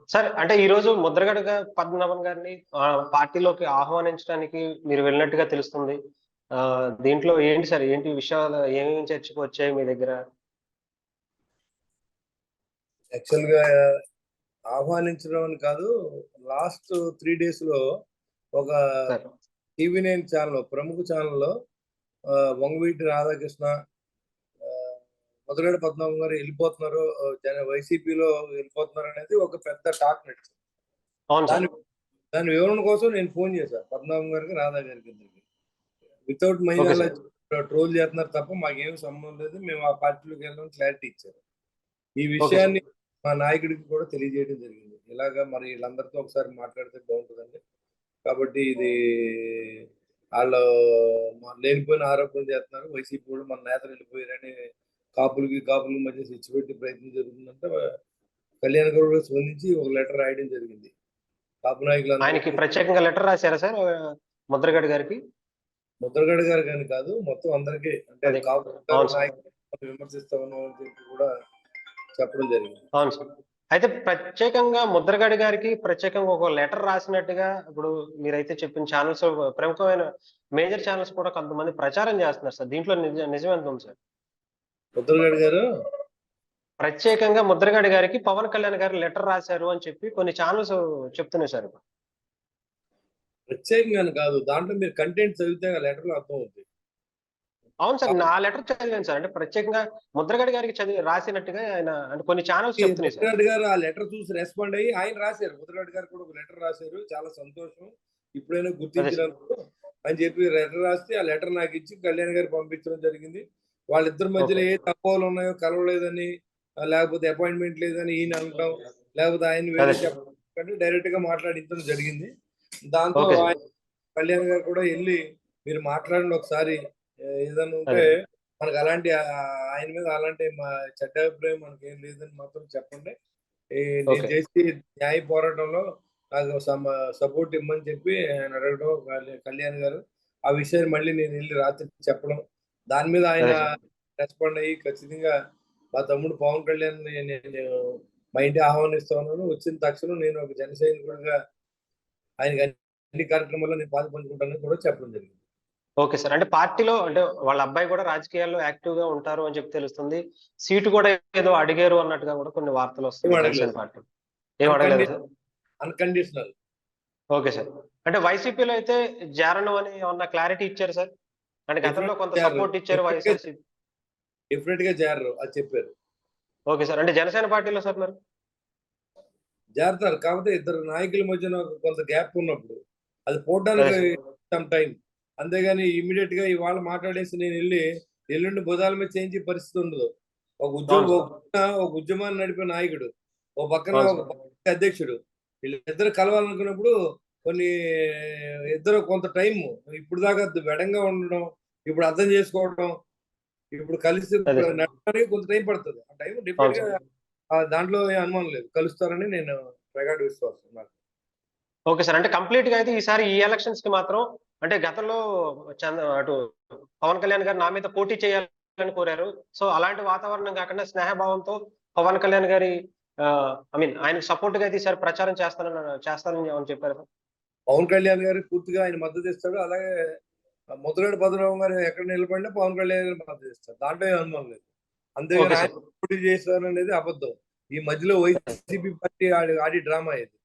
సరే. అంటే ఈరోజు ముద్రగడ పద్మనాభం గారిని పార్టీలోకి ఆహ్వానించడానికి మీరు వెళ్ళినట్టుగా తెలుస్తుంది. దీంట్లో ఏంటి సార్? ఏంటి విషయాలు ఏమేమి చర్చకు వచ్చాయి మీ దగ్గర? యాక్చువల్‌గా ఆహ్వానించడం అని కాదు. లాస్ట్ 3 డేస్‌లో ఒక సార్. టీవీ9 ఛానెల్, ప్రముఖ ఛానెల్‌లో వంగవీటి రాధాకృష్ణ, ముద్రగడ పద్మనాభం గారు ఎళ్ళిపోతున్నారు, వైసీపీలో వెళ్ళిపోతున్నారనేది ఒక పెద్ద టాక్ నడిచింది. అవును సార్. దాని వివరణ కోసం నేను ఫోన్ చేశా పద్మనాభం గారికి, రాధా గారికి ఇద్దరికి. Without my okay knowledge sir. Troll చేస్తున్నారు తప్ప మాకేం సంబంధం లేదు. మేము ఆ పార్టీలోకి వెళ్ళమని క్లారిటీ ఇచ్చారు. ఈ ఓకే సార్. విషయాన్ని మా నాయకుడికి కూడా తెలియజేయడం జరిగింది. ఇలాగా మరి వీళ్ళందరితో ఒకసారి మాట్లాడితే బాగుంటుందండి. కాబట్టి ఇది వాళ్ళు లేనిపోయిన ఆరోపణలు చేస్తున్నారు. వైసీపీ కూడా మన నేతలు వెళ్ళిపోయారని కాపులకి మధ్య స్విచ్ పెట్టే ప్రయత్నం జరుగుతుందంటే కళ్యాణ్ గారు కూడా స్పందించి ఒక లెటర్ రాయడం జరిగింది. కాపు ఆయనకి నాయకులందరికీ. ప్రత్యేకంగా లెటర్ రాసారా సార్ ముద్రగడ గారికి? ముద్రగడ గారు కానీ కాదు, మొత్తం అందరికీ. అంటే అదే. కాపు అవును సార్. నాయకులు విమర్శిస్తా ఉన్నాం అని చెప్పి కూడా చెప్పడం జరిగింది. అవును సార్. అయితే ప్రత్యేకంగా ముద్రగడ గారికి ప్రత్యేకంగా ఒక లెటర్ రాసినట్టుగా ఇప్పుడు మీరైతే చెప్పిన ఛానెల్స్, ప్రముఖమైన మేజర్ ఛానెల్స్ కూడా కొంతమంది ప్రచారం చేస్తున్నారు సార్. దీంట్లో నిజం ఎంత ఉంది సార్? ముద్రగడ గారు ప్రత్యేకంగా ముద్రగడ గారికి పవన్ కళ్యాణ్ గారు లెటర్ రాశారు అని చెప్పి కొన్ని ఛానెల్స్ చెప్తున్నాయి సార్ ఇప్పుడు. ప్రత్యేకంగా కాదు, దాంట్లో మీరు కంటెంట్ చదివితే ఆ లెటర్లో అర్థం అవుతుంది. అవును సార్. నా లెటర్ చదివాను సార్. అంటే ప్రత్యేకంగా ముద్రగడ గారికి రాసినట్టుగా ఆయన అంటే కొన్ని ఛానెల్స్ చెప్తున్నాయి సార్. ముద్రగడ గారు ఆ లెటర్ చూసి రెస్పాండ్ అయ్యి ఆయన రాశారు. ముద్రగడ గారు కూడా ఒక లెటర్ రాశారు. చాలా సంతోషం, ఇప్పుడైనా గుర్తించినందుకు అని చెప్పి లెటర్ రాస్తే ఆ లెటర్ నాకు ఇచ్చి కళ్యాణ్ గారు పంపించడం జరిగింది. వాళ్ళిద్దరి మధ్యలో ఏ తక్కువలు ఉన్నాయో, కలవలేదని, లేకపోతే అపాయింట్మెంట్ లేదని ఈయన అనడం, లేకపోతే ఆయన వేరే చెప్పడం, డైరెక్ట్ గా మాట్లాడించడం జరిగింది. దాంతో ఆయన కళ్యాణ్ గారు కూడా వెళ్ళి మీరు మాట్లాడండి ఒకసారి, ఏదైనా ఉంటే మనకు అలాంటి ఆయన మీద అలాంటి మా చెడ్డ అభిప్రాయం మనకి ఏం లేదని మాత్రం చెప్పండి. నేను చేసి న్యాయ పోరాటంలో నాకు సపోర్ట్ ఇమ్మని చెప్పి ఆయన అడగడం, కళ్యాణ్ గారు ఆ విషయాన్ని మళ్ళీ నేను వెళ్ళి రాత్రి చెప్పడం, దాని మీద ఆయన రెస్పాండ్ అయ్యి ఖచ్చితంగా మా తమ్ముడు పవన్ కళ్యాణ్ నేను మా ఇంటి ఆహ్వానిస్తా ఉన్నాను, వచ్చిన తక్షణం నేను ఒక జన సైనికుడిగా ఆయనకి అన్ని కార్యక్రమాల్లో నేను పాలు పంచుకుంటానని కూడా చెప్పడం జరిగింది. Okay sir. అంటే పార్టీలో అంటే వాళ్ళ అబ్బాయి కూడా రాజకీయాల్లో యాక్టివ్ గా ఉంటారు అని చెప్పి తెలుస్తుంది. సీటు కూడా ఏదో అడిగారు అన్నట్టుగా కూడా కొన్ని వార్తలు వస్తున్నాయి జనసేన పార్టీ. ఏం అడగలేదు సార్? అన్కండిషనల్. Okay sir. అంటే వైసీపీలో అయితే జారను అని ఏమన్నా క్లారిటీ ఇచ్చారు సార్? అంటే గతంలో కొంత సపోర్ట్ ఇచ్చారు వైఎస్ఆర్సీపీ. డెఫినెట్ గా జారరు అది చెప్పారు. Okay sir. అంటే జనసేన పార్టీలో సార్ మరి జారుతారు. కాకపోతే ఇద్దరు నాయకుల మధ్యన కొంత గ్యాప్ ఉన్నప్పుడు అది పోవడానికి సమ్ టైం. అంతేగాని ఇమ్మీడియట్ గా ఇవాళ మాట్లాడేసి నేను వెళ్ళి ఎల్లుండి భుజాల మీద చేయించే పరిస్థితి ఉండదు. ఒక ఉద్యమాన్ని నడిపే నాయకుడు, ఓ పక్కన ఒక అధ్యక్షుడు, వీళ్ళిద్దరు కలవాలనుకున్నప్పుడు కొన్ని ఇద్దరు కొంత టైం, ఇప్పుడు దాకా వెడంగా ఉండడం, ఇప్పుడు అర్థం చేసుకోవడం, ఇప్పుడు కలిసి నడపడానికి కొంత టైం పడుతుంది. ఆ టైం డెఫినెట్ గా దాంట్లో ఏ అనుమానం లేదు, కలుస్తారని నేను ప్రగాఢ విశ్వాసం నాకు. Okay sir. అంటే కంప్లీట్ గా అయితే ఈసారి ఈ ఎలక్షన్స్ కి మాత్రం అంటే గతంలో అటు పవన్ కళ్యాణ్ గారు నా మీద పోటీ చేయాలని కోరారు. సో అలాంటి వాతావరణం కాకుండా స్నేహభావంతో పవన్ కళ్యాణ్ గారి ఆయన సపోర్ట్ గా అయితే ఈసారి ప్రచారం చేస్తానని ఏమని చెప్పారు సార్? పవన్ కళ్యాణ్ గారు పూర్తిగా ఆయన మద్దతు ఇస్తాడు. అలాగే ముద్రగడ పద్మనాభం గారు ఎక్కడ నిలబడినా పవన్ కళ్యాణ్ గారు మద్దతు ఇస్తారు. దాంట్లో అనుమానం లేదు. అంతేగాని ఆయన పోటీ చేస్తారు అనేది అబద్ధం. ఈ మధ్యలో వైసీపీ పార్టీ ఆడి డ్రామా ఇది.